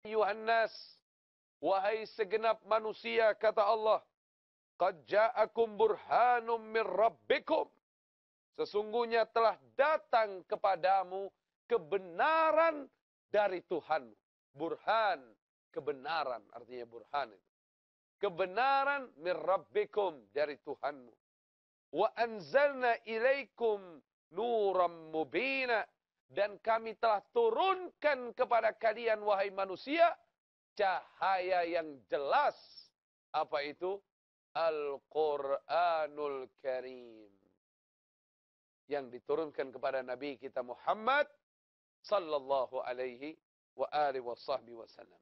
Ayuhan nas, wahai segenap manusia, kata Allah, qad ja'akum burhanum min rabbikum. Sesungguhnya telah datang kepadamu kebenaran dari Tuhanmu. Burhan, kebenaran, artinya burhan itu. Kebenaran min rabbikum, dari Tuhanmu. Wa anzalna ilaikum nuram mubina. Dan kami telah turunkan kepada kalian, wahai manusia, cahaya yang jelas. Apa itu? Al-Quranul Karim. Yang diturunkan kepada Nabi kita Muhammad sallallahu alaihi wa alihi wasallam.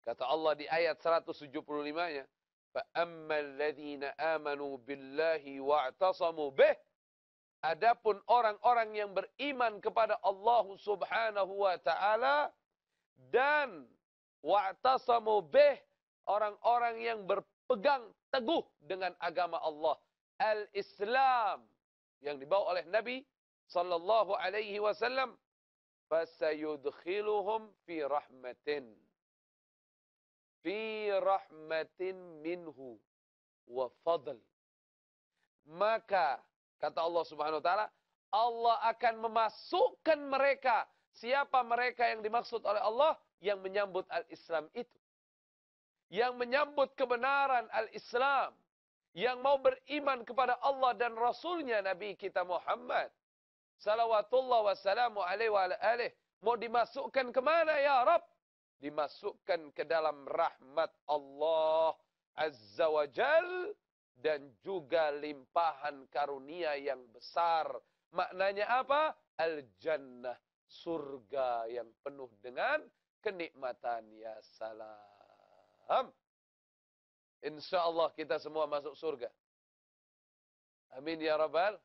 Kata Allah di ayat 175-nya, فَأَمَّا الَّذِينَ آمَنُوا بِاللَّهِ وَاعْتَصَمُوا بِهِ. Adapun orang-orang yang beriman kepada Allah Subhanahu wa taala dan wa'tasamu bih, orang-orang yang berpegang teguh dengan agama Allah, al-Islam yang dibawa oleh Nabi sallallahu alaihi wasallam, fasayudkhiluhum fi rahmatin minhu wa fadl. Maka kata Allah Subhanahu wa taala, Allah akan memasukkan mereka. Siapa mereka yang dimaksud oleh Allah? Yang menyambut al-Islam itu. Yang menyambut kebenaran al-Islam. Yang mau beriman kepada Allah dan Rasulnya Nabi kita Muhammad. Salawatullah wassalamu alaihi wa alihi. Mau dimasukkan kemana ya Rabb? Dimasukkan ke dalam rahmat Allah Azza wa Jal. Dan juga limpahan karunia yang besar. Maknanya apa? Al-Jannah. Surga yang penuh dengan kenikmatan. Ya salam. InsyaAllah kita semua masuk surga. Amin ya Rabbal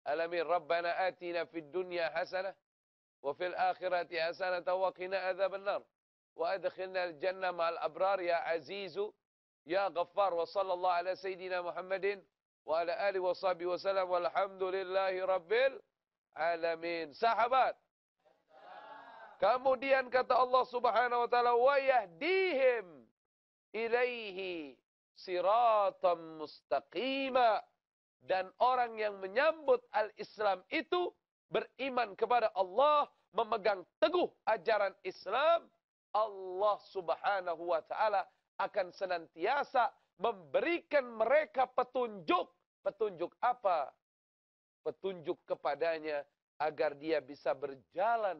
alamin. Rabbana atina fid dunya hasanah. Wa fil akhirati hasanah. Wa qina adzaban nar. Wa adkhilna al-jannah ma'al abrar ya azizu. Ya Ghaffar. Wa sallallahu ala sayyidina Muhammadin. Wa ala alihi wa sahbihi wa salam. Walhamdulillahi rabbil alamin. Sahabat. Kemudian kata Allah Subhanahu wa taala, wa yahdihim ilaihi siratan mustaqima. Dan orang yang menyambut al-Islam itu beriman kepada Allah, memegang teguh ajaran Islam, Allah Subhanahu wa taala akan senantiasa memberikan mereka petunjuk. Petunjuk apa? Petunjuk kepadanya agar dia bisa berjalan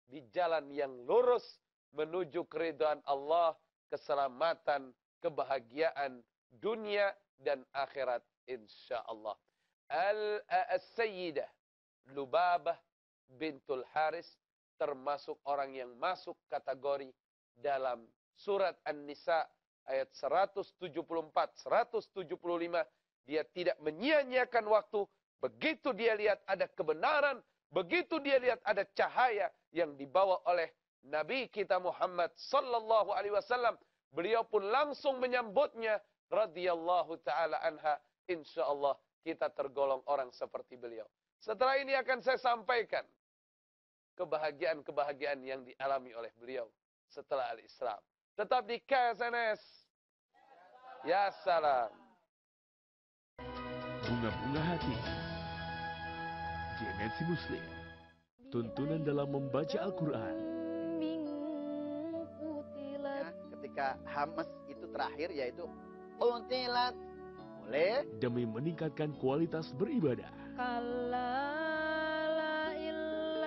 di jalan yang lurus menuju keridhaan Allah, keselamatan, kebahagiaan dunia dan akhirat insyaallah. Al-Sayyidah Lubabah bintul Haris termasuk orang yang masuk kategori dalam surat An-Nisa ayat 174, 175. Dia tidak menyia-nyiakan waktu. Begitu dia lihat ada kebenaran, begitu dia lihat ada cahaya yang dibawa oleh Nabi kita Muhammad sallallahu alaihi wasallam, beliau pun langsung menyambutnya radhiyallahu taala anha. Insyaallah kita tergolong orang seperti beliau. Setelah ini akan saya sampaikan kebahagiaan-kebahagiaan yang dialami oleh beliau setelah al-Islam. Tetap di KSNS. Ya salam. Bunga-bunga hati. Dimensi Muslim. Tuntunan dalam membaca Al-Quran. Ketika Hamas itu terakhir, yaitu untilat. Boleh. Demi meningkatkan kualitas beribadah.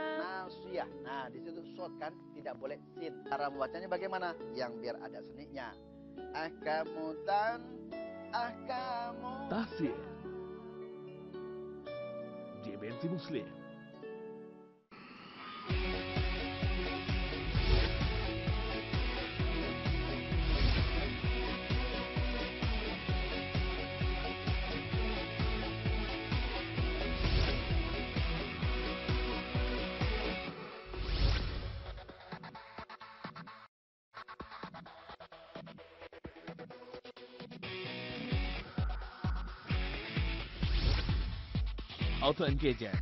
Nasiyah. Nah, di situ short kan, tidak boleh sin. Cara membacanya bagaimana? Yang biar ada seninya. Ahkamutan, ahkamu. Tafsir. Dimensi Muslim. Auto Engager.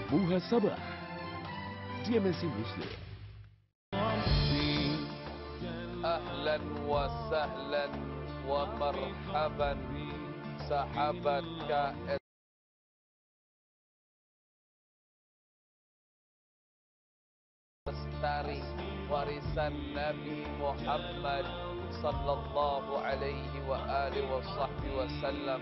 Muhasabah di MNC Muslim. Ahlan wa sahlan wa marhaban sahabat KS Lestari warisan Nabi Muhammad sallallahu alaihi wa alihi wa sahbihi wasallam.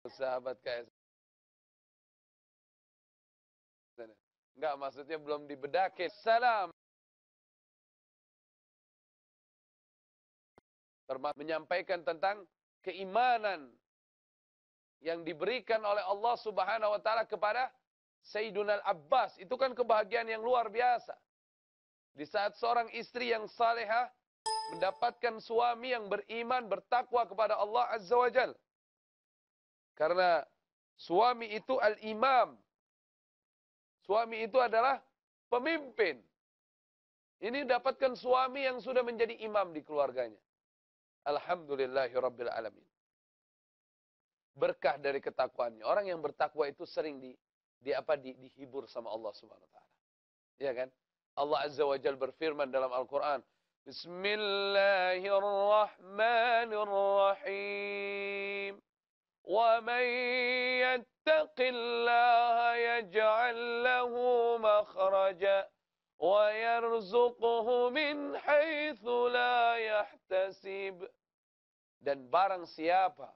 Sahabat KS. Enggak, maksudnya belum dibedaki. Salam. Menyampaikan tentang keimanan yang diberikan oleh Allah Subhanahu wa taala kepada Sayyiduna Al-Abbas. Itu kan kebahagiaan yang luar biasa. Di saat seorang istri yang salehah mendapatkan suami yang beriman, bertakwa kepada Allah Azza wa Jal. Karena suami itu al-imam. Suami itu adalah pemimpin. Ini dapatkan suami yang sudah menjadi imam di keluarganya. Alhamdulillahirabbil alamin. Berkah dari ketakwaannya. Orang yang bertakwa itu sering dihibur sama Allah Subhanahu wa taala. Ya kan? Allah Azza wa Jalla berfirman dalam Al-Qur'an, Bismillahirrahmanirrahim. Wa man yattaqillaha yaj'al lahu makhraja wa yarzuqhu min haitsu la yahtasib. Dan barang siapa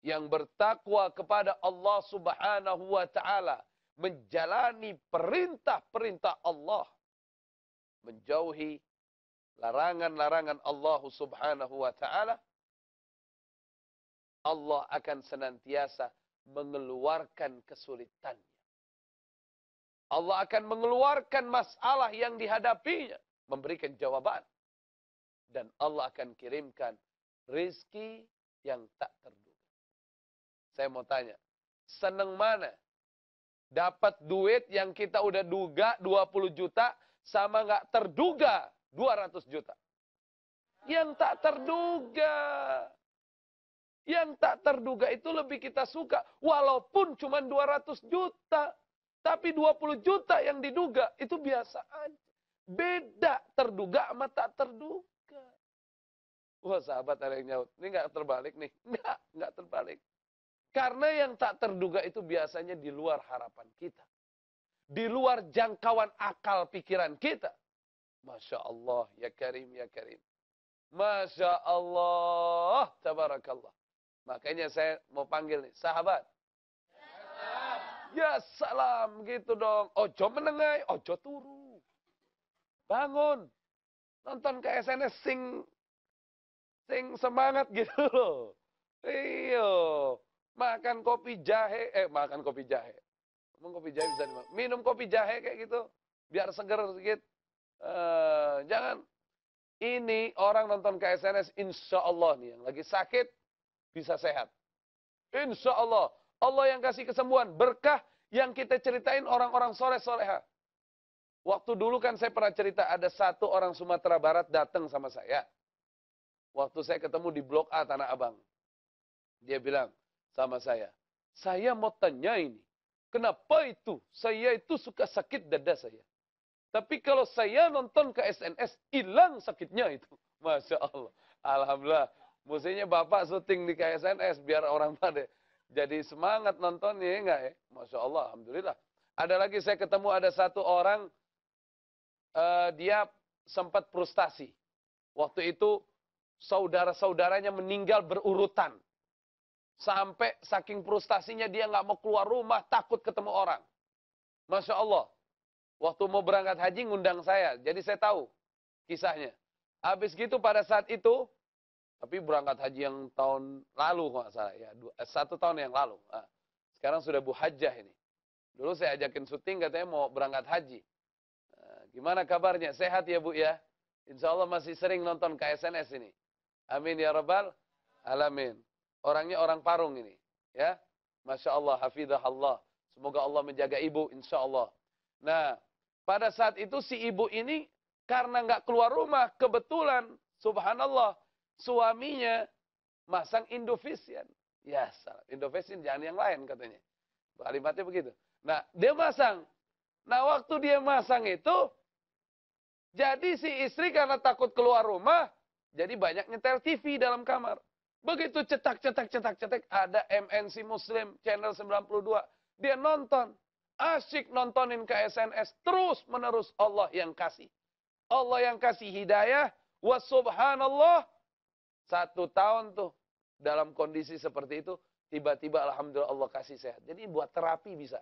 yang bertakwa kepada Allah Subhanahu wa taala, menjalani perintah-perintah Allah, menjauhi larangan-larangan Allah Subhanahu wa taala, Allah akan senantiasa mengeluarkan kesulitannya. Allah akan mengeluarkan masalah yang dihadapinya, memberikan jawaban. Dan Allah akan kirimkan rezeki yang tak terduga. Saya mau tanya, seneng mana? Dapat duit yang kita udah duga 20 juta, sama nggak terduga 200 juta. Yang tak terduga. Yang tak terduga itu lebih kita suka. Walaupun cuma 200 juta. Tapi 20 juta yang diduga itu biasa aja. Beda terduga sama tak terduga. Wah sahabat ada yang nyaut. Ini nggak terbalik nih. Nggak terbalik. Karena yang tak terduga itu biasanya di luar harapan kita. Di luar jangkauan akal pikiran kita. Masya Allah, ya Karim, ya Karim. Masya Allah, tabarakallah. Makanya saya mau panggil nih, sahabat. Ya salam, gitu dong. Ojo menengai, ojo turu. Bangun. Nonton ke SNS sing semangat gitu loh. Iyo. Makan kopi jahe. Makan kopi jahe. Ngomong kopi jahe bisa dimakan. Minum kopi jahe kayak gitu. Biar seger sedikit. Jangan. Ini orang nonton ke SNS, insya Allah nih. Yang lagi sakit, bisa sehat. Insya Allah. Allah yang kasih kesembuhan. Berkah yang kita ceritain orang-orang soleh-soleha. Waktu dulu kan saya pernah cerita, ada satu orang Sumatera Barat datang sama saya. Waktu saya ketemu di Blok A Tanah Abang. Dia bilang sama saya mau tanya ini. Kenapa itu? Saya itu suka sakit dada saya. Tapi kalau saya nonton ke SNS, hilang sakitnya itu. Masya Allah. Alhamdulillah. Mestinya Bapak syuting di KSNS biar orang pada jadi semangat nontonnya, ya enggak ya? Masya Allah, Alhamdulillah. Ada lagi saya ketemu ada satu orang, dia sempat frustasi. Waktu itu saudara-saudaranya meninggal berurutan. Sampai saking frustasinya dia nggak mau keluar rumah, takut ketemu orang. Masya Allah. Waktu mau berangkat haji ngundang saya, jadi saya tahu kisahnya. Habis gitu pada saat itu, tapi berangkat haji yang tahun lalu kok salah ya, 1 tahun yang lalu. Nah, sekarang sudah Bu Hajjah ini. Dulu saya ajakin syuting katanya mau berangkat haji. Nah, gimana kabarnya? Sehat ya Bu ya? Insya Allah masih sering nonton KSNS ini. Amin ya Rabbal Alamin. Orangnya orang Parung ini. Ya, Masya Allah, hafidhahallah. Semoga Allah menjaga ibu, insya Allah. Nah, pada saat itu si ibu ini karena nggak keluar rumah, kebetulan, subhanallah, suaminya masang Indofisian. Ya, salah. Indofisian jangan yang lain katanya. Kalimatnya begitu. Nah, dia masang. Nah, waktu dia masang itu, jadi si istri karena takut keluar rumah, jadi banyak nyetel TV dalam kamar. Begitu cetak, ada MNC Muslim, channel 92. Dia nonton. Asyik nontonin ke SNS. Terus menerus Allah yang kasih. Allah yang kasih hidayah. Wa subhanallah. 1 tahun tuh. Dalam kondisi seperti itu. Tiba-tiba alhamdulillah Allah kasih sehat. Jadi buat terapi bisa.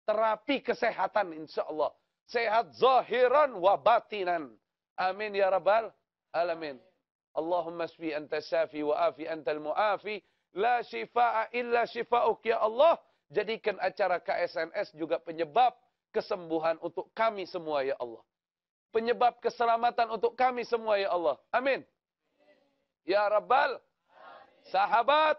Terapi kesehatan insya Allah. Sehat zahiran wa batinan. Amin ya rabbal alamin. Allahumma shfi anta syafi wa afi antal mu'afi. La shifa'a illa shifa'uk ya Allah. Jadikan acara KSNS juga penyebab kesembuhan untuk kami semua ya Allah. Penyebab keselamatan untuk kami semua ya Allah. Amin. Ya Rabbal. Sahabat.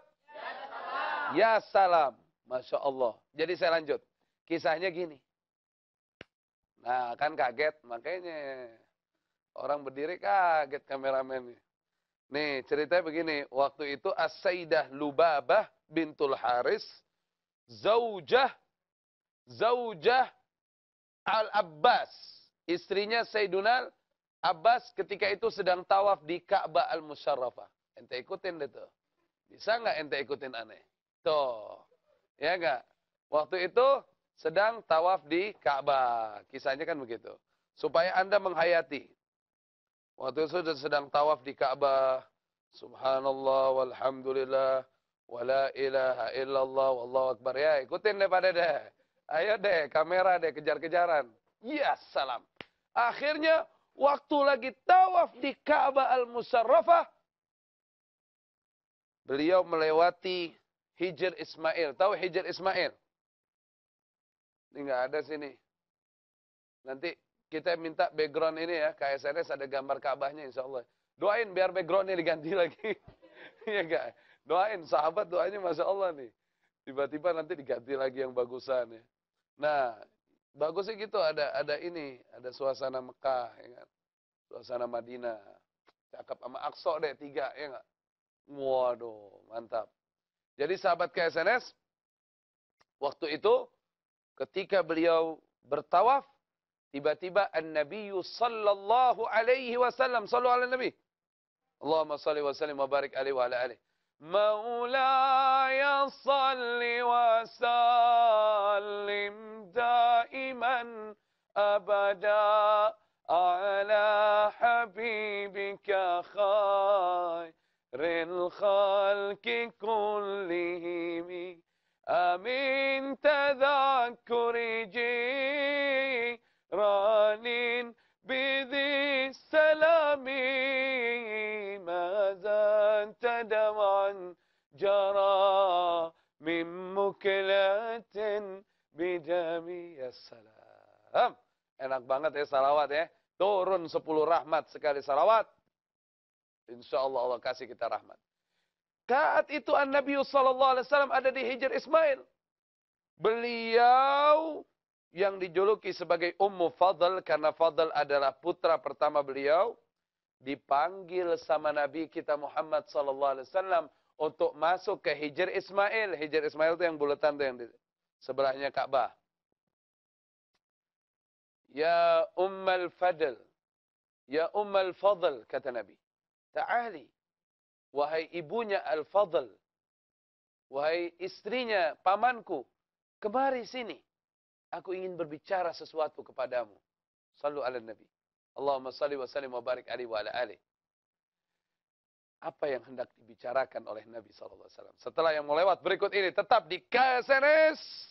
Ya salam. Masya Allah. Jadi saya lanjut. Kisahnya gini. Nah kan kaget. Makanya orang berdiri kaget kameramennya. Nih ceritanya begini. Waktu itu As-Sayyidah Lubabah bintul Haris. Zaujah Al-Abbas. Istrinya Sayyiduna Abbas ketika itu sedang tawaf di Ka'bah Al-Musyarrafah. Ente ikutin deh tuh. Bisa nggak ente ikutin aneh? Tuh. Ya nggak? Waktu itu sedang tawaf di Ka'bah. Kisahnya kan begitu. Supaya Anda menghayati. Waktu itu sedang tawaf di Ka'bah. Subhanallah walhamdulillah. Wala ilaha illallah wallahu akbar. Ya, ikutin deh pada deh. Ayo deh, kamera deh, kejar-kejaran. Ya, salam. Akhirnya, waktu lagi tawaf di Ka'bah Al-Musyarrafah, beliau melewati Hijr Ismail. Tahu Hijr Ismail? Ini nggak ada sini. Nanti kita minta background ini ya, KSNS ada gambar Ka'bahnya insya Allah. Doain biar backgroundnya diganti lagi. Iya enggak? Doain, sahabat doanya Masya Allah nih. Tiba-tiba nanti diganti lagi yang bagusan ya. Nah, bagusnya gitu ada ini, ada suasana Mekah, ya kan? Suasana Madinah. Cakep sama Aqsa deh, 3, ya enggak? Waduh, mantap. Jadi sahabat KSNS, waktu itu ketika beliau bertawaf, tiba-tiba An-Nabiyyu sallallahu alaihi wasallam, sallu ala Nabi. Allahumma salli wa sallim wa barik alaihi wa ala alihi. مولاي صل وسلم دائما أبدا على حبيبك خير الخلق كلهم أمن تذكر جيران بذي السلام ماذا دمعا جرى من مكلة بدمي السلام. Enak banget ya salawat ya. Turun 10 rahmat sekali salawat. Insya Allah Allah kasih kita rahmat. Saat itu An-Nabi sallallahu alaihi wasallam ada di Hijr Ismail. Beliau yang dijuluki sebagai Ummu Fadl karena Fadl adalah putra pertama beliau. Dipanggil sama Nabi kita Muhammad sallallahu alaihi wasallam untuk masuk ke Hijr Ismail. Hijr Ismail itu yang bulatan tuh yang di sebelahnya Ka'bah. Ya Ummal Fadl. Ya Ummal Fadl kata Nabi. Ta'ali. Wahai ibunya Al-Fadl. Wahai istrinya, pamanku. Kemari sini. Aku ingin berbicara sesuatu kepadamu. Sallu ala Nabi. Allahumma salli wa sallim wa barik alaihi wa ala alihi. Apa yang hendak dibicarakan oleh Nabi SAW. Setelah yang mau lewat berikut ini. Tetap di KSNS.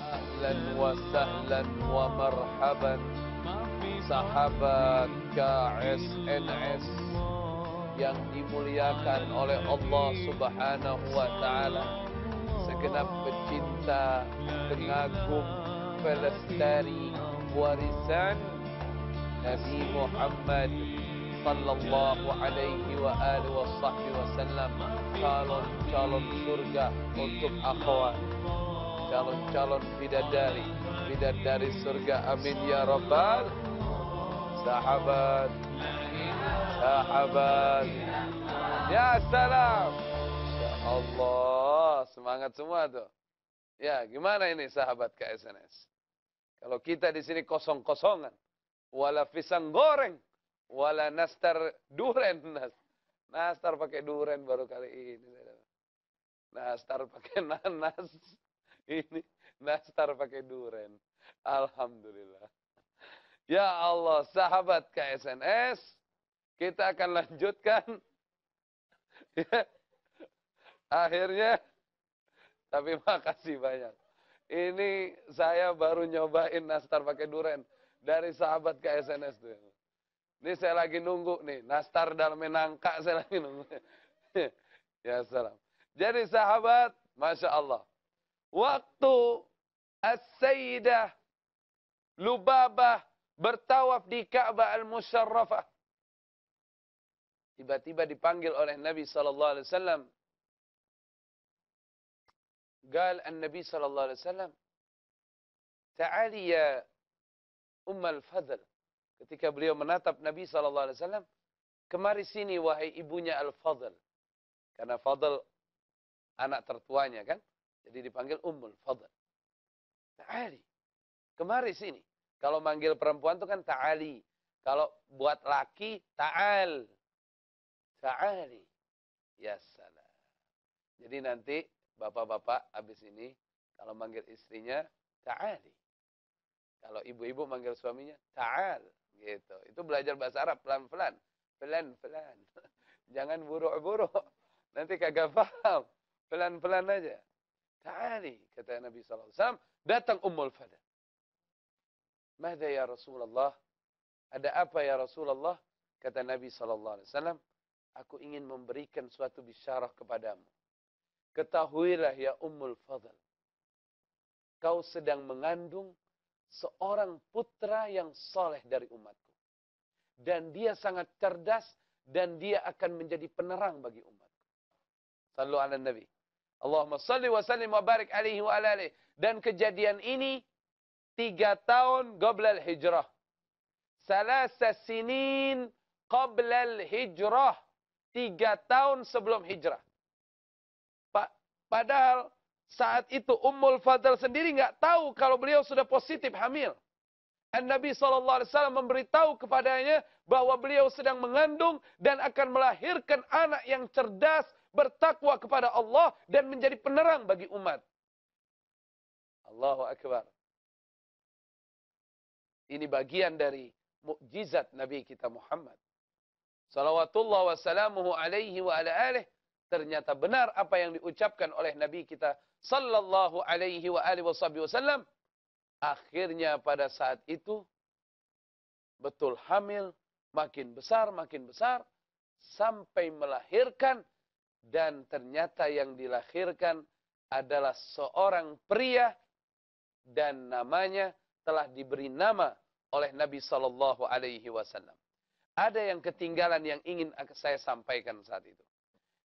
Ahlan wa sahlan wa marhaban. Sahabat KSNS yang dimuliakan oleh Allah Subhanahu wa taala, segenap pecinta, pengagum, pelestari warisan Nabi Muhammad sallallahu alaihi wa alihi wasallam, calon-calon surga untuk akhwat, calon-calon bidadari surga, amin ya rabbal. Sahabat, ya salam, ya Allah, semangat semua tuh. Ya, gimana ini sahabat KSNS? Kalau kita di sini kosong-kosongan, wala pisang goreng, wala nastar duren, nastar pakai duren baru kali ini. Nastar pakai nanas, ini nastar pakai duren. Alhamdulillah. Ya Allah, sahabat KSNS, kita akan lanjutkan. Akhirnya, tapi makasih banyak. Ini saya baru nyobain nastar pakai duren dari sahabat KSNS tuh. Ini saya lagi nunggu nih, nastar dalam nangka saya lagi nunggu. Ya salam. Jadi sahabat, Masya Allah. Waktu As-Sayyidah Lubabah bertawaf di Ka'bah Al-Musyarrafah, tiba-tiba dipanggil oleh Nabi sallallahu alaihi wasallam. Qal an-Nabi sallallahu alaihi wasallam, "Ta'ali ya Al-Fadl." Ketika beliau menatap Nabi sallallahu alaihi wasallam, "Kemari sini wahai ibunya Al-Fadl." Karena Fadl anak tertuanya kan? Jadi dipanggil Ummul Fadl. "Ta'ali." Kemari sini. Kalau manggil perempuan itu kan ta'ali. Kalau buat laki, ta'al. Ta'ali. Ya salam. Jadi nanti bapak-bapak habis ini, kalau manggil istrinya, ta'ali. Kalau ibu-ibu manggil suaminya, ta'al. Gitu. Itu belajar bahasa Arab pelan-pelan. Pelan-pelan. Jangan buru-buru. Nanti kagak paham. Pelan-pelan aja. Ta'ali. Kata Nabi SAW. Datang Ummul Fadl. Mahda ya Rasulullah? Ada apa ya Rasulullah? Kata Nabi SAW, aku ingin memberikan suatu bisyarah kepadamu. Ketahuilah ya Ummul Fadl, kau sedang mengandung seorang putra yang soleh dari umatku. Dan dia sangat cerdas, dan dia akan menjadi penerang bagi umatku. Sallu ala Nabi. Allahumma salli wa sallim wa barik alaihi wa alaihi. Dan kejadian ini 3 tahun qabla al-hijrah. 3 sinin qabla al-hijrah. 3 tahun sebelum hijrah. Padahal saat itu Ummul Fadl sendiri nggak tahu kalau beliau sudah positif hamil. Dan Nabi SAW memberitahu kepadanya bahwa beliau sedang mengandung dan akan melahirkan anak yang cerdas, bertakwa kepada Allah dan menjadi penerang bagi umat. Allahu Akbar. Ini bagian dari mukjizat Nabi kita Muhammad. Salawatullah wassalamuhu alaihi wa ala alih. Ternyata benar apa yang diucapkan oleh Nabi kita sallallahu alaihi wa alihi wasallam. Akhirnya pada saat itu betul hamil, makin besar sampai melahirkan, dan ternyata yang dilahirkan adalah seorang pria dan namanya telah diberi nama oleh Nabi sallallahu alaihi wasallam. Ada yang ketinggalan yang ingin saya sampaikan saat itu.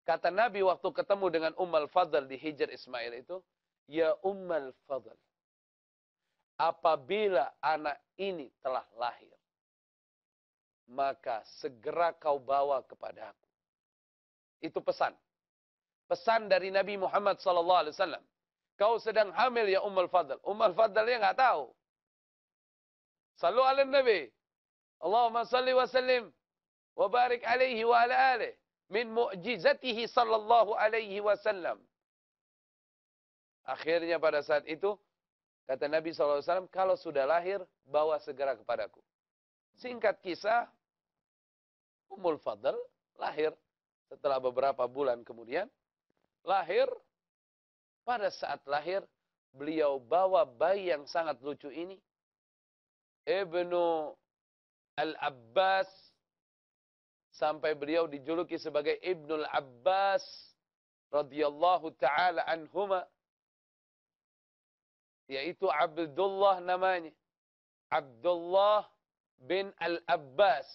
Kata Nabi waktu ketemu dengan Ummul Fadl di Hijr Ismail itu, ya Ummul Fadl, apabila anak ini telah lahir, maka segera kau bawa kepadaku. Itu pesan. Pesan dari Nabi Muhammad sallallahu alaihi wasallam. Kau sedang hamil ya Ummul Fadl. Ummul Fadlnya nggak tahu. Sallu ala Nabi. Allahumma salli wa sallim wa barik alaihi wa ala alihi min mu'jizatihi sallallahu alaihi wasallam. Akhirnya pada saat itu kata Nabi SAW, kalau sudah lahir bawa segera kepadaku. Singkat kisah, Ummul Fadl lahir setelah beberapa bulan kemudian. Lahir, pada saat lahir beliau bawa bayi yang sangat lucu ini, Ibnu Al-Abbas Sampai beliau dijuluki sebagai Ibnul Abbas radhiyallahu taala anhuma, yaitu Abdullah namanya. Abdullah bin Al-Abbas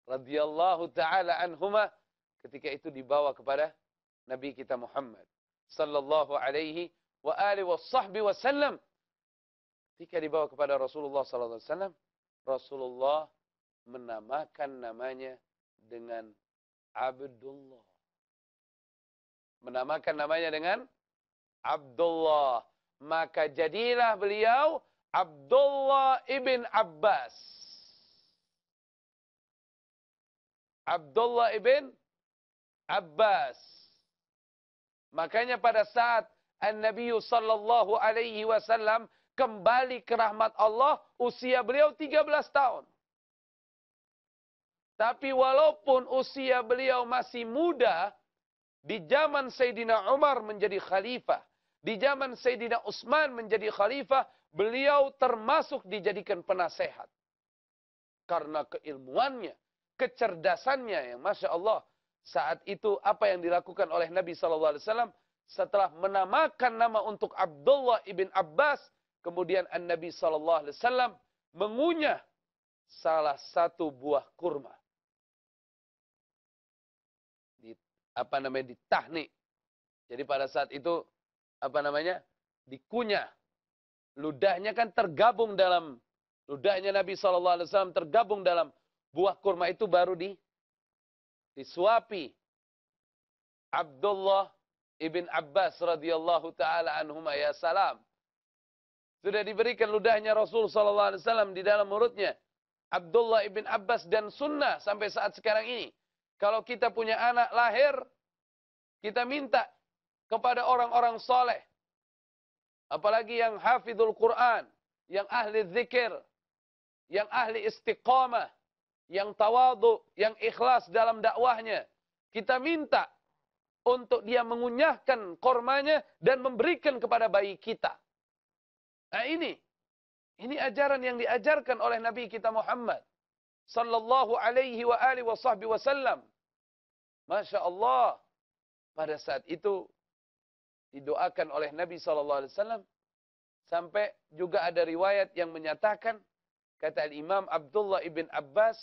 radhiyallahu taala anhuma, ketika itu dibawa kepada Nabi kita Muhammad sallallahu alaihi wa alihi wasallam. Ketika dibawa kepada Rasulullah sallallahu alaihi wasallam, Rasulullah menamakan namanya dengan Abdullah. Menamakan namanya dengan Abdullah. Maka jadilah beliau Abdullah ibn Abbas. Abdullah ibn Abbas. Makanya pada saat An-Nabi sallallahu alaihi wasallam kembali ke rahmat Allah, usia beliau 13 tahun. Tapi walaupun usia beliau masih muda, di zaman Sayyidina Umar menjadi khalifah, di zaman Sayyidina Utsman menjadi khalifah, beliau termasuk dijadikan penasehat. Karena keilmuannya, kecerdasannya yang Masya Allah. Saat itu apa yang dilakukan oleh Nabi SAW setelah menamakan nama untuk Abdullah ibn Abbas, kemudian An-Nabi SAW mengunyah salah satu buah kurma. Ditahnik. Jadi pada saat itu dikunyah. Ludahnya kan tergabung dalam ludahnya Nabi SAW tergabung dalam buah kurma itu, baru disuapi Abdullah ibn Abbas radhiyallahu taala anhuma. Ya salam. Sudah diberikan ludahnya Rasul SAW di dalam mulutnya Abdullah ibn Abbas, dan sunnah sampai saat sekarang ini. Kalau kita punya anak lahir, kita minta kepada orang-orang soleh, apalagi yang hafidhul Quran, yang ahli zikir, yang ahli istiqamah, yang tawadu, yang ikhlas dalam dakwahnya. Kita minta untuk dia mengunyahkan kormanya dan memberikan kepada bayi kita. Nah ini ajaran yang diajarkan oleh Nabi kita Muhammad sallallahu alaihi wa alihi wasallam. Masya Allah. Pada saat itu didoakan oleh Nabi sallallahu alaihi wasallam, sampai juga ada riwayat yang menyatakan, kata Imam Abdullah ibn Abbas,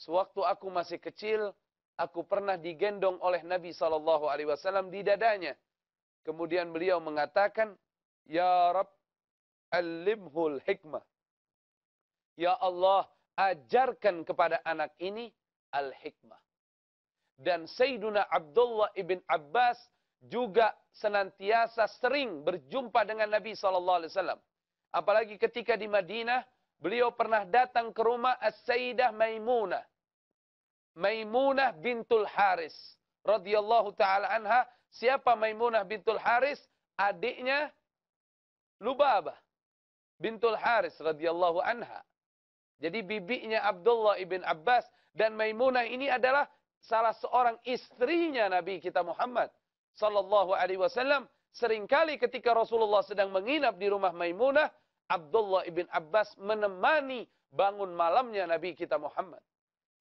sewaktu aku masih kecil, aku pernah digendong oleh Nabi sallallahu alaihi wasallam di dadanya. Kemudian beliau mengatakan, Ya Rabb, alimhul hikmah. Ya Allah, ajarkan kepada anak ini al-hikmah. Dan Sayyiduna Abdullah ibn Abbas juga senantiasa sering berjumpa dengan Nabi SAW. Apalagi ketika di Madinah, beliau pernah datang ke rumah As-Sayyidah Maimunah. Maimunah bintul Haris radhiyallahu ta'ala anha. Siapa Maimunah bintul Haris? Adiknya Lubabah bintul Haris radhiyallahu anha. Jadi bibinya Abdullah ibn Abbas, dan Maimunah ini adalah salah seorang istrinya Nabi kita Muhammad sallallahu alaihi wasallam. Seringkali ketika Rasulullah sedang menginap di rumah Maimunah, Abdullah ibn Abbas menemani bangun malamnya Nabi kita Muhammad,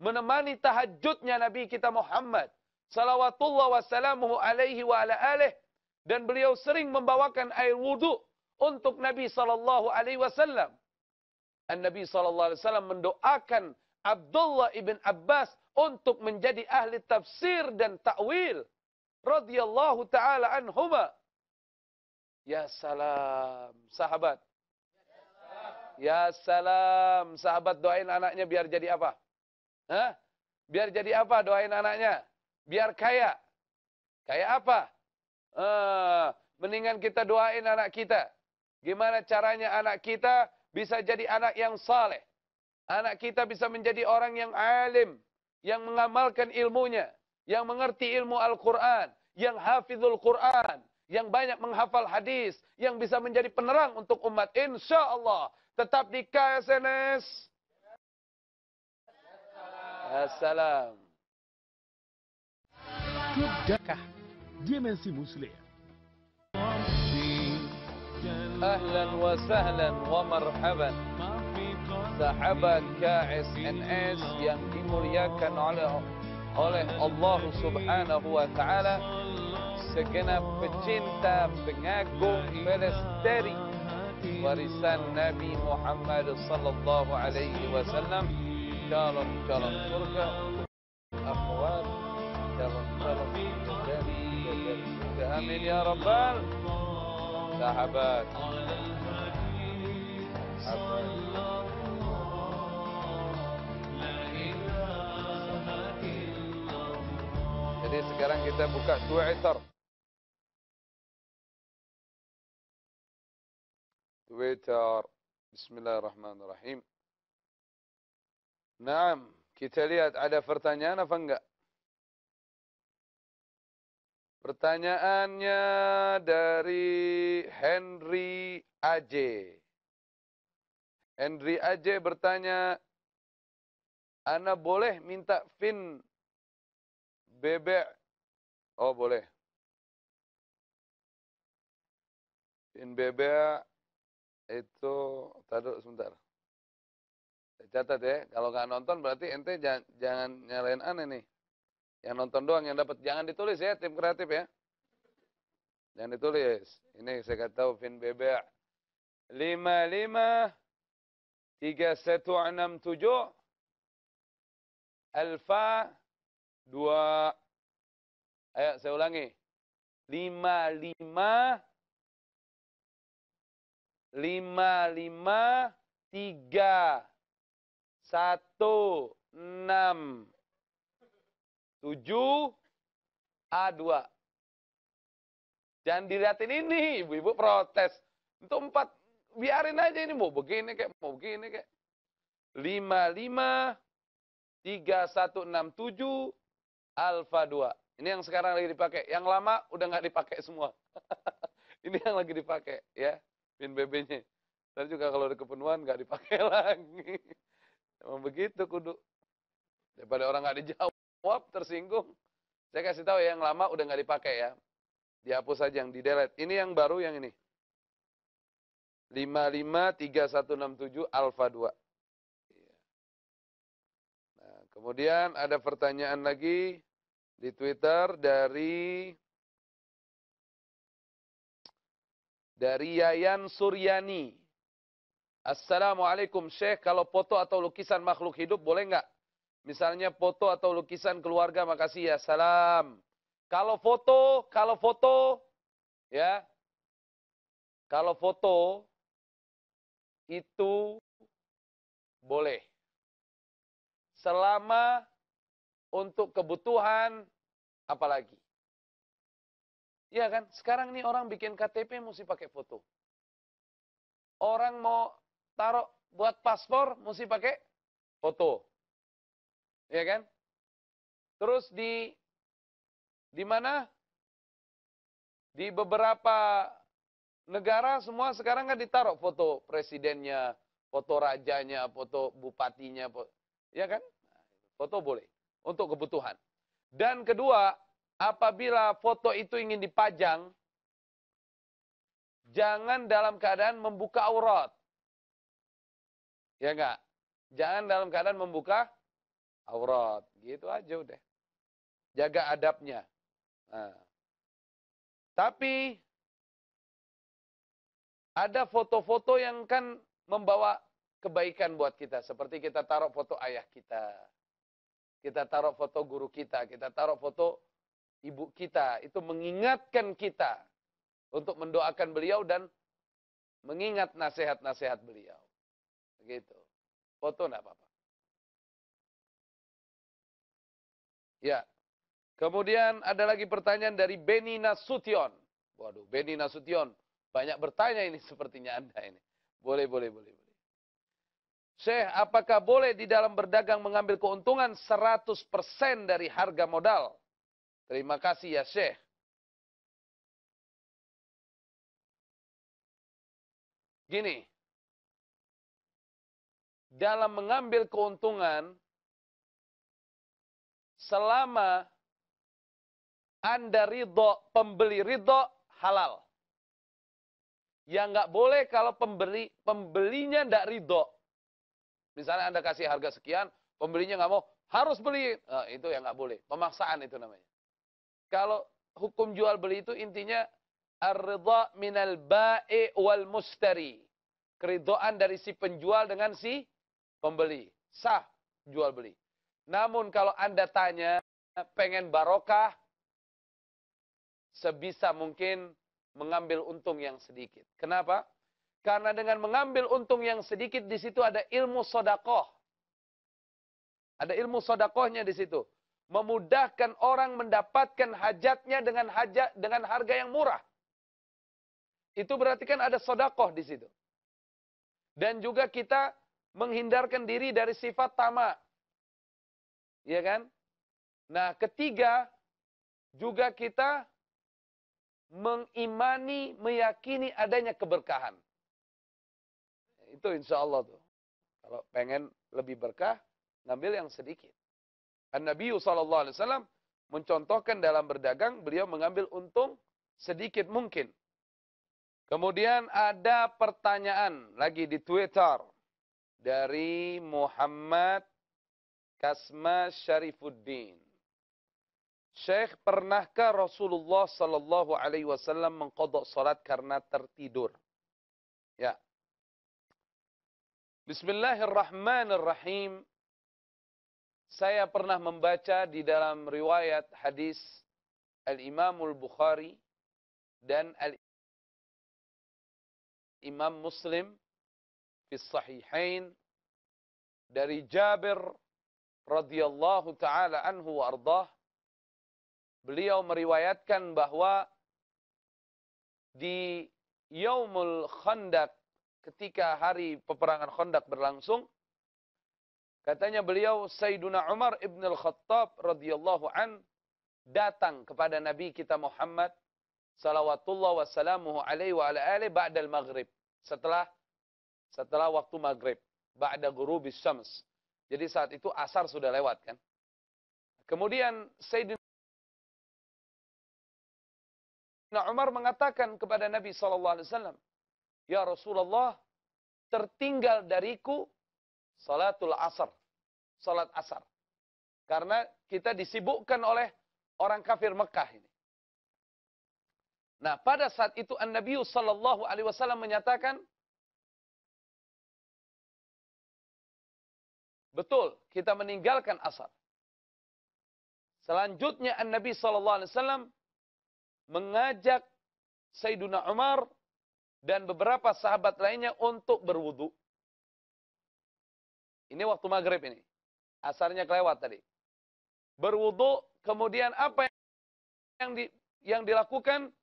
menemani tahajudnya Nabi kita Muhammad salawatullah wassalamuhu alaihi wa ala alihi. Dan beliau sering membawakan air wudu untuk Nabi sallallahu alaihi wasallam. Nabi sallallahu alaihi wasallam mendoakan Abdullah ibn Abbas untuk menjadi ahli tafsir dan ta'wil radhiyallahu taala anhuma. Ya salam, sahabat. Ya salam, sahabat, doain anaknya biar jadi apa? Hah? Biar jadi apa doain anaknya? Biar kaya. Kaya apa? Mendingan kita doain anak kita. Gimana caranya anak kita bisa jadi anak yang saleh? Anak kita bisa menjadi orang yang alim, yang mengamalkan ilmunya, yang mengerti ilmu Al-Quran, yang hafizul Quran, yang banyak menghafal hadis, yang bisa menjadi penerang untuk umat. Insya Allah. Tetap di KSNS. Assalam. Sudahkah Dimensi Muslim? Ahlan wa sahlan wa marhaban. Sahabat KSNS yang dimuliakan oleh oleh Allah Subhanahu wa taala, segenap pecinta pengagum pelestari warisan Nabi Muhammad sallallahu alaihi wasallam, calon-calon surga untuk akhwat, calon-calon dari surga. Amin ya rabbal sahabat. Jadi sekarang kita buka Twitter. Bismillahirrahmanirrahim. Naam, kita lihat ada pertanyaan apa enggak? Pertanyaannya dari Henry Aje. Henry Aje bertanya, Ana boleh minta Vin bebek? Oh boleh. Vin bebek itu, taruh sebentar. Saya catat ya, kalau nggak nonton berarti ente jangan nyalain aneh nih. Yang nonton doang yang dapat, jangan ditulis ya tim kreatif ya. Jangan ditulis. Ini saya kata tahu Vin bebek 55 3167 Alfa 2. Ayo saya ulangi. 55 3 1 6 7 A2. Jangan dilihatin ini, ibu-ibu protes. Untuk 4, biarin aja ini mau begini kayak, mau begini kayak. 55 3167 Alfa 2. Ini yang sekarang lagi dipakai. Yang lama udah nggak dipakai semua. Ini yang lagi dipakai ya. Pin BB-nya. Dan juga kalau ada kepenuhan nggak dipakai lagi. Emang begitu kudu. Daripada orang nggak dijawab, tersinggung. Saya kasih tahu ya, yang lama udah nggak dipakai ya. Dihapus saja, yang di-delete. Ini yang baru yang ini. 553167 Alfa 2. Nah, kemudian ada pertanyaan lagi di Twitter dari Yayan Suryani. Assalamualaikum Syekh, kalau foto atau lukisan makhluk hidup boleh nggak? Misalnya foto atau lukisan keluarga, makasih ya, salam. Kalau foto ya, kalau foto itu boleh. Selama untuk kebutuhan apalagi. Iya kan? Sekarang nih orang bikin KTP mesti pakai foto. Orang mau taruh buat paspor mesti pakai foto. Iya kan? Terus di mana? Di beberapa negara semua sekarang kan ditaruh foto presidennya, foto rajanya, foto bupatinya, ya kan? Foto boleh untuk kebutuhan. Dan kedua, apabila foto itu ingin dipajang, jangan dalam keadaan membuka aurat. Ya enggak? Jangan dalam keadaan membuka aurat. Gitu aja udah. Jaga adabnya. Nah. Tapi ada foto-foto yang kan membawa kebaikan buat kita. Seperti kita taruh foto ayah kita. Kita taruh foto guru kita. Kita taruh foto ibu kita. Itu mengingatkan kita untuk mendoakan beliau dan mengingat nasihat-nasihat beliau. Begitu. Foto enggak apa-apa. Ya. Kemudian ada lagi pertanyaan dari Beni Nasution. Waduh, Beni Nasution. Banyak bertanya ini sepertinya Anda ini. Boleh. Syekh, apakah boleh di dalam berdagang mengambil keuntungan 100% dari harga modal? Terima kasih ya Syekh. Gini. Dalam mengambil keuntungan, selama Anda ridho, pembeli ridho, halal. Yang nggak boleh kalau pembelinya nggak ridho. Misalnya Anda kasih harga sekian, pembelinya nggak mau, Harus beli. Itu yang nggak boleh. Pemaksaan itu namanya. Kalau hukum jual beli itu intinya ar-ridha minal ba'i wal mustari. Keridhaan dari si penjual dengan si pembeli. Sah jual beli. Namun kalau Anda tanya pengen barokah, sebisa mungkin mengambil untung yang sedikit. Kenapa? Karena dengan mengambil untung yang sedikit di situ ada ilmu sodakoh. Ada ilmu sodakohnya di situ. Memudahkan orang mendapatkan hajatnya dengan harga yang murah. Itu berarti kan ada sodakoh di situ. Dan juga kita menghindarkan diri dari sifat tamak. Ya kan? Nah, ketiga, juga kita mengimani, meyakini adanya keberkahan. Itu insya Allah tuh. Kalau pengen lebih berkah, ngambil yang sedikit. An-Nabi SAW mencontohkan dalam berdagang, beliau mengambil untung sedikit mungkin. Kemudian ada pertanyaan lagi di Twitter dari Muhammad Kasma Syarifuddin. Syekh, pernahkah Rasulullah sallallahu alaihi wasallam mengqadha salat karena tertidur? Ya. Bismillahirrahmanirrahim. Saya pernah membaca di dalam riwayat hadis Al-Imamul Bukhari dan Al-Imam Muslim fi Sahihain dari Jabir radhiyallahu taala anhu wa ardhah. Beliau meriwayatkan bahwa di Yaumul Khandaq, ketika hari peperangan Khandaq berlangsung, katanya beliau Sayyiduna Umar ibn al-Khattab radhiyallahu an datang kepada Nabi kita Muhammad salawatullah wassalamuhu alaihi wa ala alihi ba'dal maghrib. Setelah waktu maghrib, ba'da ghurubis syams. Jadi saat itu asar sudah lewat kan. Kemudian Sayyidina Umar mengatakan kepada Nabi SAW, ya Rasulullah, tertinggal dariku salatul asar, salat asar. Karena kita disibukkan oleh orang kafir Mekah ini. Nah, pada saat itu An-Nabi SAW menyatakan, betul, kita meninggalkan asar. Selanjutnya An-Nabi SAW mengajak Sayyiduna Umar dan beberapa sahabat lainnya untuk berwudu. Ini waktu maghrib ini. Asarnya kelewat tadi. Berwudu, kemudian apa yang dilakukan?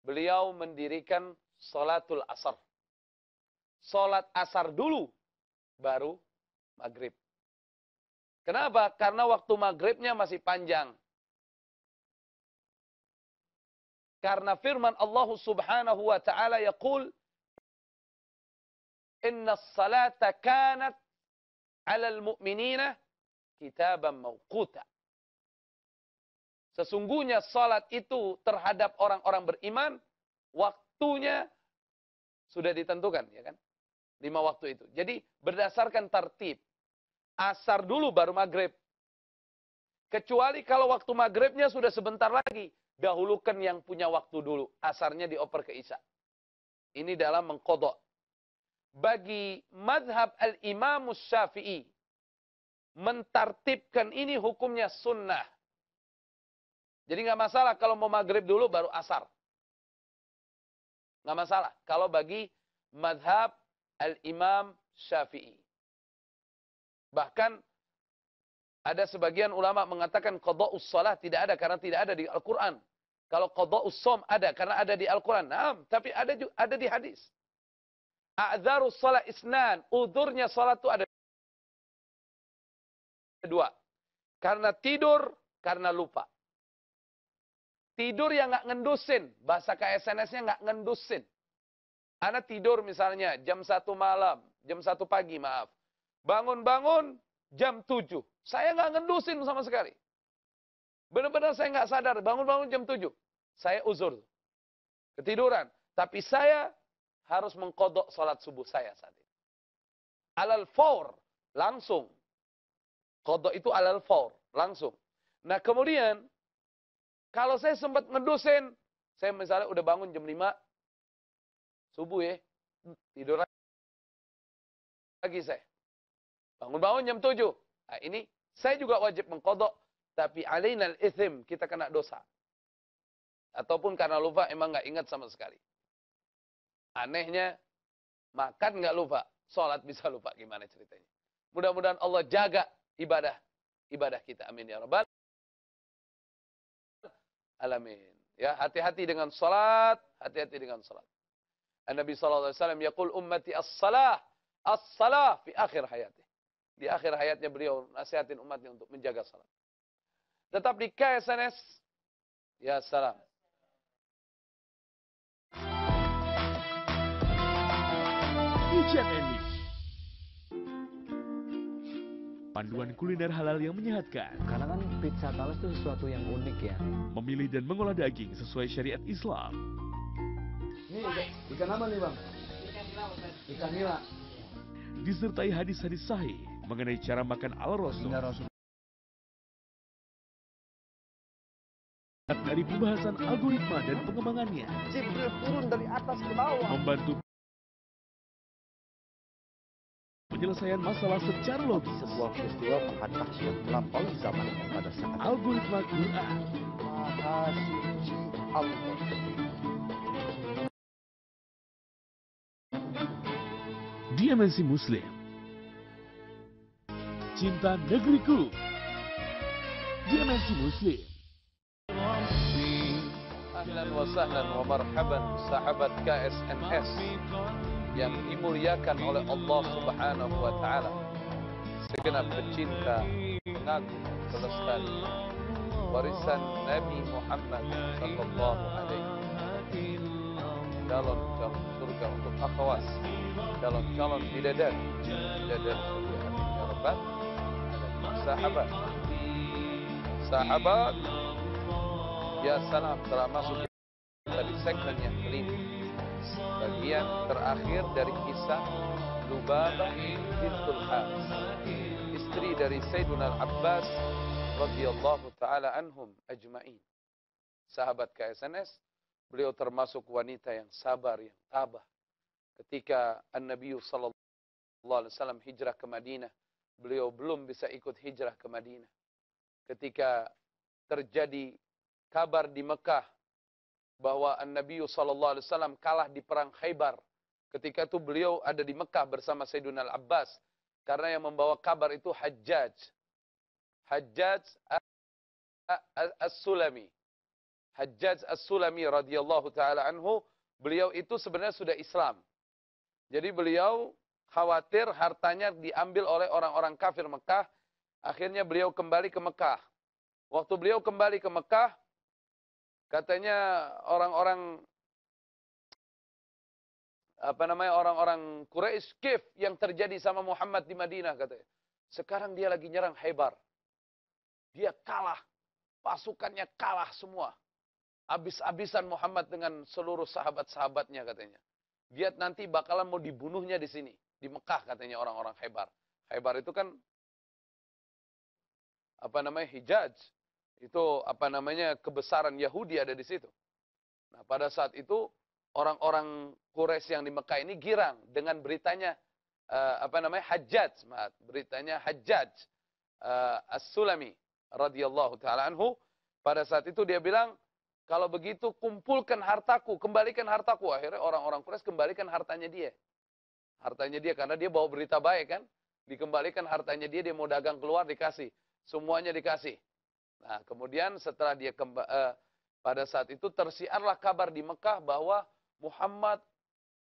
Beliau mendirikan salatul asar. Salat asar dulu, baru maghrib. Kenapa? Karena waktu maghribnya masih panjang. Karena firman Allah Subhanahu wa taala yaqul, "Inna as-salata kanat 'alal mu'minina kitaban mawquta." Sesungguhnya salat itu terhadap orang-orang beriman waktunya sudah ditentukan, ya kan? 5 waktu itu. Jadi berdasarkan tertib. Asar dulu baru maghrib. Kecuali kalau waktu maghribnya sudah sebentar lagi, dahulukan yang punya waktu dulu. Asarnya dioper ke isya. Ini dalam mengqadha. Bagi madhab al-Imam Syafi'i, mentartibkan ini hukumnya sunnah. Jadi nggak masalah kalau mau maghrib dulu baru asar. Nggak masalah. Kalau bagi madhab al-Imam Syafi'i. Bahkan ada sebagian ulama mengatakan qadha'us shalah tidak ada karena tidak ada di Al-Quran. Kalau qadha'us shaum ada karena ada di Al-Quran. Nah, tapi ada di hadis. A'dzarus shalah isnan. Udurnya salat itu ada 2. Karena tidur, karena lupa. Tidur yang nggak ngendusin. Bahasa KSNS-nya nggak ngendusin. Ana tidur misalnya jam 1 malam, jam 1 pagi maaf. Bangun-bangun jam 7. Saya nggak ngendusin sama sekali. Benar-benar saya nggak sadar. Bangun-bangun jam 7. Saya uzur. Ketiduran. Tapi saya harus mengqadha salat subuh saya saat itu. Alal faur. Langsung. Qadha itu alal faur, langsung. Nah kemudian, kalau saya sempat ngedosen, saya misalnya udah bangun jam 5, subuh ya, tidur lagi saya. Bangun-bangun jam 7. Nah ini, saya juga wajib mengqadha, tapi alainal ithim, kita kena dosa. Ataupun karena lupa, emang nggak ingat sama sekali. Anehnya, makan nggak lupa, sholat bisa lupa, gimana ceritanya. Mudah-mudahan Allah jaga ibadah kita. Amin ya rabbal alamin. Ya, hati-hati dengan salat, hati-hati dengan salat. Nabi sallallahu alaihi wasallam yaqul ummati as-salah fi akhir hayatih. Di akhir hayatnya beliau nasihatin umatnya untuk menjaga salat. Tetap di KSNS. Ya salam. Kitchen Endy. Panduan kuliner halal yang menyehatkan. Karena kan pizza talas itu sesuatu yang unik ya. Memilih dan mengolah daging sesuai syariat Islam. Ini ikan apa nih bang? Ikan nila. Disertai hadis-hadis sahih mengenai cara makan ala Rasul. Dari pembahasan algoritma dan pengembangannya. Jibril turun dari atas ke bawah. Membantu penyelesaian masalah secara logis. Sebuah peristiwa menghantar yang melampaui zaman pada saat Algoritma Quran. Maha Suci Allah. Dimensi Muslim. Cinta negeriku. Dimensi Muslim. Ahlan wa sahlan wa marhaban sahabat KSNS yang dimuliakan oleh Allah Subhanahu wa taala. Segenap pecinta, pengagum, pelestari warisan Nabi Muhammad sallallahu alaihi wasallam. Calon-calon surga untuk akhwas, calon-calon bidadari surga. Amin ya rabbal alamin. Sahabat, ya salam, telah masuk di segmen yang kelima, bagian terakhir dari kisah Lubabah bintul Haris, istri dari Sayyiduna Al-Abbas radhiyallahu taala anhum ajma'in. Sahabat KSNS, beliau termasuk wanita yang sabar, yang tabah. Ketika An-Nabi sallallahu alaihi wasallam hijrah ke Madinah, beliau belum bisa ikut hijrah ke Madinah. Ketika terjadi kabar di Mekah bahwa An-Nabi sallallahu alaihi wasallam kalah di perang Khaybar. Ketika itu beliau ada di Mekah bersama Sayyiduna Al-Abbas, karena yang membawa kabar itu Hajjaj As-Sulami. Hajjaj As-Sulami radhiyallahu taala anhu, beliau itu sebenarnya sudah Islam. Jadi beliau khawatir hartanya diambil oleh orang-orang kafir Mekah. Akhirnya beliau kembali ke Mekah. Waktu beliau kembali ke Mekah, katanya orang-orang orang-orang Quraisy, kif yang terjadi sama Muhammad di Madinah katanya. Sekarang dia lagi nyerang Khaybar. Dia kalah. Pasukannya kalah semua. Habis-habisan Muhammad dengan seluruh sahabat-sahabatnya katanya. Dia nanti bakalan mau dibunuhnya di sini, di Mekah katanya orang-orang Khaybar. Khaybar itu kan Hijaz. Itu kebesaran Yahudi ada di situ. Nah, pada saat itu orang-orang Quraisy yang di Mekah ini girang dengan beritanya Hajjaj, beritanya Hajjaj As-Sulami radhiyallahu taala anhu. Pada saat itu dia bilang, kalau begitu kumpulkan hartaku, kembalikan hartaku. Akhirnya orang-orang Quraisy kembalikan hartanya dia. Hartanya dia karena dia bawa berita baik kan? Dikembalikan hartanya dia mau dagang keluar dikasih. Semuanya dikasih. Nah, kemudian setelah dia pada saat itu tersiarlah kabar di Mekah bahwa Muhammad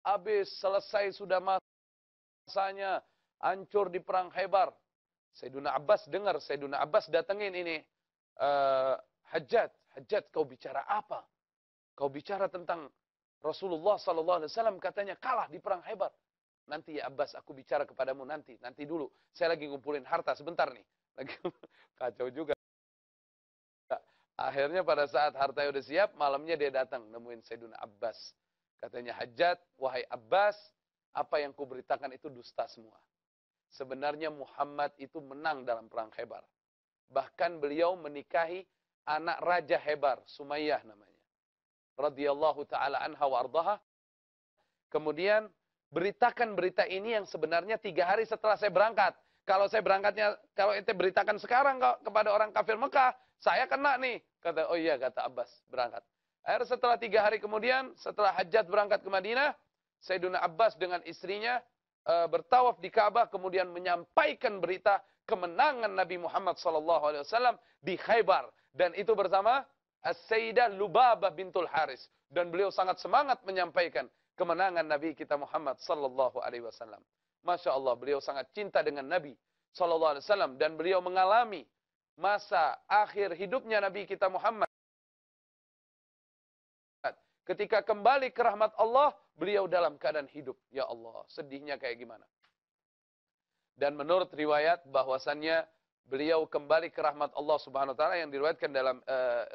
habis, selesai sudah masanya, hancur di perang Khaybar. Sayyiduna Abbas dengar, Sayyiduna Abbas datengin ini Hajjaj, kau bicara apa? Kau bicara tentang Rasulullah sallallahu alaihi wasallam katanya kalah di perang Khaybar. Nanti ya Abbas, aku bicara kepadamu nanti dulu. Saya lagi ngumpulin harta sebentar nih. Lagi kacau juga. Akhirnya pada saat hartanya udah siap, malamnya dia datang nemuin Sayyiduna Abbas. Katanya, Hajjaj, wahai Abbas, apa yang kuberitakan itu dusta semua. sebenarnya Muhammad itu menang dalam perang Khaybar. Bahkan beliau menikahi anak Raja Khaybar, Sumayyah namanya. Radhiyallahu ta'ala anha wa ardaha. Kemudian beritakan berita ini yang sebenarnya 3 hari setelah saya berangkat. Kalau saya berangkatnya, kalau ente beritakan sekarang kepada orang kafir Mekah, saya kena nih. Kata, oh iya, kata Abbas, berangkat. Akhirnya setelah 3 hari kemudian, setelah hajat berangkat ke Madinah, Sayyiduna Abbas dengan istrinya bertawaf di Ka'bah, kemudian menyampaikan berita kemenangan Nabi Muhammad SAW di Khaybar. Dan itu bersama As-Sayyidah Lubabah bintul Haris. Dan beliau sangat semangat menyampaikan kemenangan Nabi kita Muhammad SAW. Masya Allah, beliau sangat cinta dengan Nabi SAW. Dan beliau mengalami masa akhir hidupnya Nabi kita Muhammad. Ketika kembali ke rahmat Allah, beliau dalam keadaan hidup. Ya Allah, sedihnya kayak gimana. Dan menurut riwayat bahwasannya beliau kembali ke rahmat Allah Subhanahu wa taala yang diriwayatkan dalam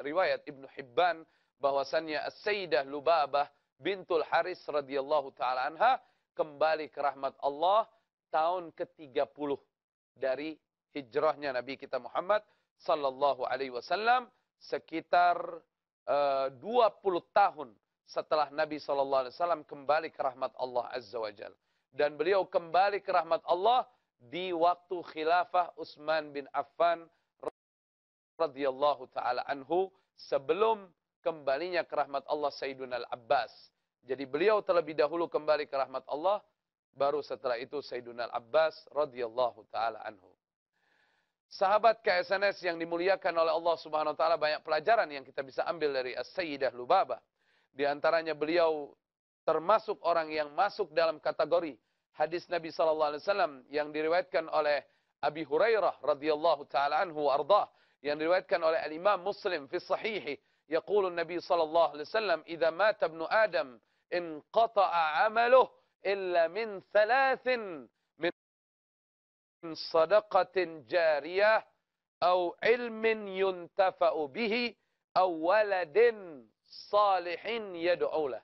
riwayat Ibnu Hibban bahwasannya As-Sayyidah Lubabah bintul Haris radhiyallahu taala anha kembali ke rahmat Allah tahun ke-30 dari hijrahnya Nabi kita Muhammad sallallahu alaihi wasallam, sekitar 20 tahun setelah Nabi SAW kembali ke rahmat Allah Azza wa Jalla. Dan beliau kembali ke rahmat Allah di waktu khilafah Utsman bin Affan radhiyallahu taala anhu, sebelum kembalinya ke rahmat Allah Sayyiduna Al-Abbas. Jadi beliau terlebih dahulu kembali ke rahmat Allah, baru setelah itu Sayyiduna Al-Abbas radhiyallahu taala anhu. Sahabat KSNS yang dimuliakan oleh Allah Subhanahu wa taala, banyak pelajaran yang kita bisa ambil dari As-Sayyidah Lubabah. Di antaranya beliau termasuk orang yang masuk dalam kategori hadis Nabi sallallahu alaihi wasallam yang diriwayatkan oleh Abi Hurairah radhiyallahu taala anhu wa ardhah, yang diriwayatkan oleh Al-Imam Muslim fi sahihi, yaqulu Nabi sallallahu alaihi wasallam, "Idza mata ibnu Adam inqata'a 'amaluhu illa min thalathin, min sadaqatin jariyah aw ilmin yuntafa'u bihi aw waladin salihin yad'ulah."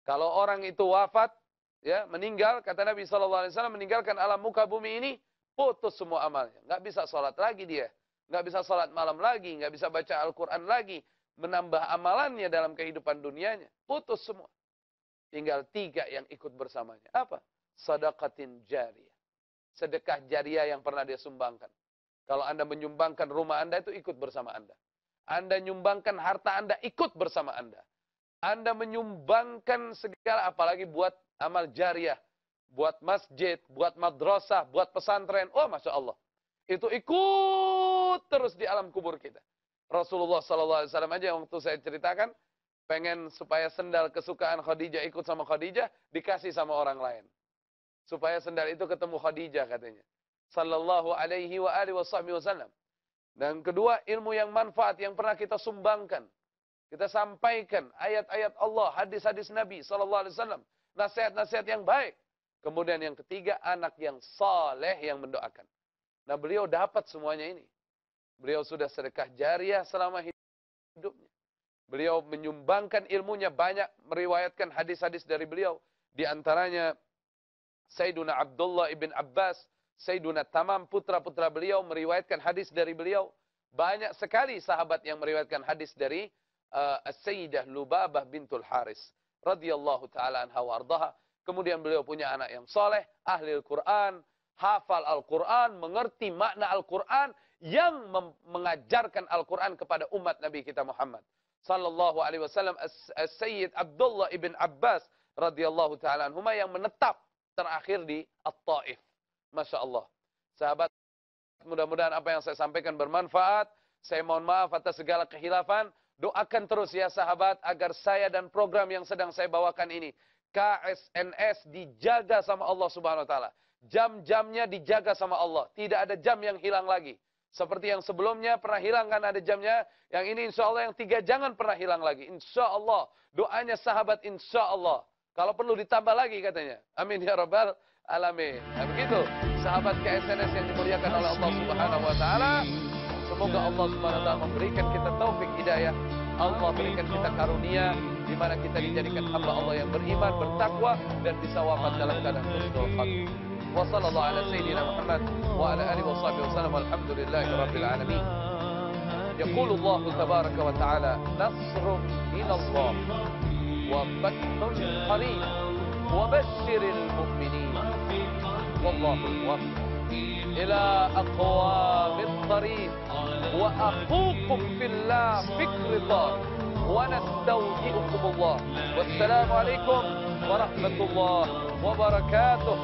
Kalau orang itu wafat, ya, meninggal, kata Nabi SAW, meninggalkan alam muka bumi ini, putus semua amalnya. Nggak bisa sholat lagi dia. Nggak bisa sholat malam lagi. Nggak bisa baca Al-Quran lagi. Menambah amalannya dalam kehidupan dunianya. Putus semua. Tinggal 3 yang ikut bersamanya. Apa? Sadaqatin jariyah. Sedekah jariyah yang pernah dia sumbangkan. Kalau Anda menyumbangkan rumah Anda, itu ikut bersama Anda. Anda menyumbangkan harta Anda, ikut bersama Anda. Anda menyumbangkan segala, apalagi buat amal jariah, buat masjid, buat madrasah, buat pesantren. Oh, Masya Allah. Itu ikut terus di alam kubur kita. Rasulullah SAW aja waktu saya ceritakan, pengen supaya sendal kesukaan Khadijah ikut sama Khadijah, dikasih sama orang lain. Supaya sendal itu ketemu Khadijah katanya. Sallallahu alaihi wa alihi wasallam. Dan kedua, ilmu yang manfaat yang pernah kita sumbangkan. Kita sampaikan ayat-ayat Allah, hadis-hadis Nabi SAW. Nasihat-nasihat yang baik. Kemudian yang ketiga, anak yang saleh yang mendoakan. Nah, beliau dapat semuanya ini. Beliau sudah sedekah jariah selama hidupnya. Beliau menyumbangkan ilmunya, banyak meriwayatkan hadis-hadis dari beliau. Di antaranya Sayyiduna Abdullah ibn Abbas, Sayyiduna Tamam, putra-putra beliau meriwayatkan hadis dari beliau. Banyak sekali sahabat yang meriwayatkan hadis dari As-Sayyidah Lubabah bintul Haris radhiyallahu taala anha wa ardaha. Kemudian beliau punya anak yang soleh, ahli Al-Quran, hafal Al-Quran, mengerti makna Al-Quran, yang mengajarkan Al-Quran kepada umat Nabi kita Muhammad sallallahu alaihi wasallam. As-Sayyid Abdullah ibn Abbas radhiyallahu taala anhuma yang menetap terakhir di At-Taif. Masya Allah. Sahabat, mudah-mudahan apa yang saya sampaikan bermanfaat. Saya mohon maaf atas segala kehilafan. Doakan terus ya sahabat, agar saya dan program yang sedang saya bawakan ini, KSNS, dijaga sama Allah Subhanahu wa taala. Jam-jamnya dijaga sama Allah. Tidak ada jam yang hilang lagi. Seperti yang sebelumnya pernah hilang kan ada jamnya. Yang ini insya Allah yang 3 jangan pernah hilang lagi. Insya Allah. Doanya sahabat insya Allah. Kalau perlu ditambah lagi katanya. Amin ya rabbal alamin. Nah, begitu sahabat KSNS yang dimuliakan oleh Allah Subhanahu wa taala. Semoga Allah Subhanahu wa taala memberikan kita taufik hidayah. Allah berikan kita karunia di mana kita dijadikan hamba Allah yang beriman, bertakwa, dan bisa wafat dalam keadaan husnul khatimah. وصلى الله على سيدنا محمد وعلى آله وصحبه وسلم والحمد لله رب العالمين. يقول الله تبارك وتعالى: نصر من الله وفتح قريب وبشر المؤمنين والله موفق إلى أقوام الطريق. وأخوكم في الله فكر طارق، ونستودعكم الله، والسلام عليكم ورحمة الله وبركاته.